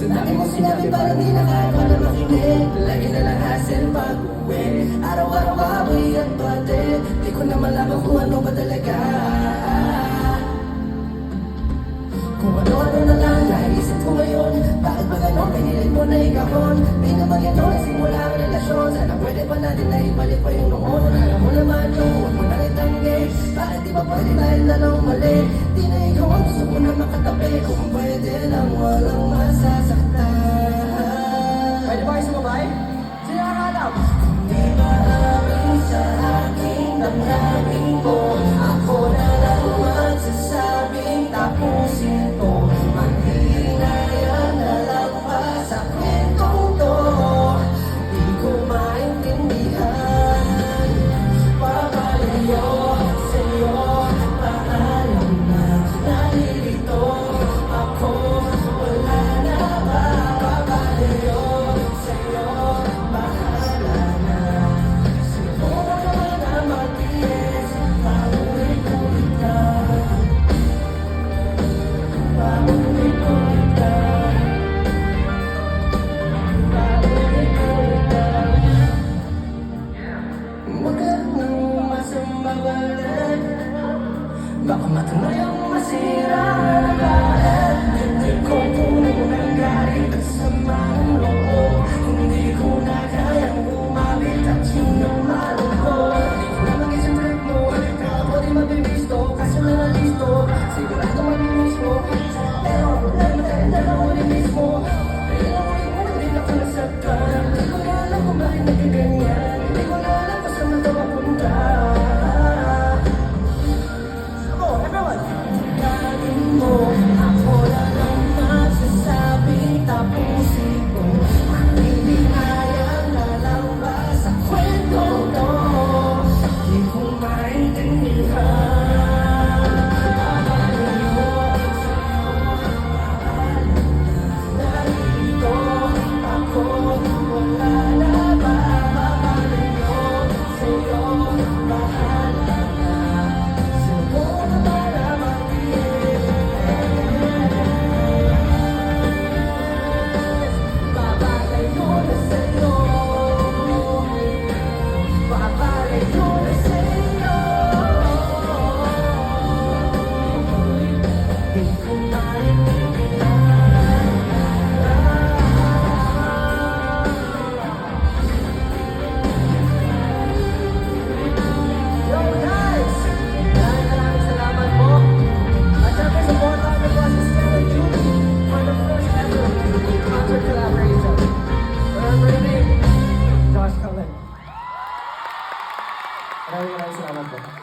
dami mong sinabi parang di na kaya pa na makinig. Lagi na lang hassle pag-uwi, araw-araw away at bate. Di ko na malaman kung ano ba talaga. Kung ano-ano na lang naisip ko ngayon. Bakit ba ganon, pinilit mo na ikahon? Di naman yan o, nagsimula ang relasyon. Sana pwede pa natin na ibalik pa yung noon. Alam mo naman yung huwag mo na itanggi. Bakit di ba pwede dahil na lang mali? Di na ikaw ang gusto ko na makatabi. Kung pwede lang walang masasaktan. Pwede ba kayo sumabay? Sino ang alam? Di ba amin sa aking damdamin ko? Ako na lang magsasabing tapusin to. Maghinayang na lang pa sa kwentong to. Di ko maintindihan. Papalayo sa'yo, paalam na nalilito ako. Wala na ba? Papalayo sa'yo, bahala na. Siguro naman na matiis, paulit-ulit na. Paulit-ulit na. Paulit-ulit na. Huwag ka nang masambawalin. Baka matuloy ang masira ang lahat. Hindi ko punong galit at samang loob. Hindi ko na kayang umabit at sinumalo ko. Hindi ko na mag-isip trip mo. Na ako di mabibisto, kaso na nalisto. Sigurado mabibis mo. Pero problema tayo dalawa rin mismo. Pero ulit-ulit din ako nasaktan. Hindi ko na alam kung bakit nagkaganyan. Hindi ko na alam kung saan na ito mapunta. Come on, everyone! Tingnan mo, ako na lang magsasabi, tapusin ko. Ang hindi kayang lalabas sa kwento to. Di ko maintindihan. Nalilito ako, wala na ba? Babalayo sa'yo, bahala na. Siguro naman na matiis. Babalayo na sa'yo. Babalayo na sa'yo. Di ko maintindihan. Yo guys! Maraming salamat po. At syempre, supportan niyo po si Stella Julie for the first ever concert collaboration. Remember the name? Josh Cullen. Maraming salamat po.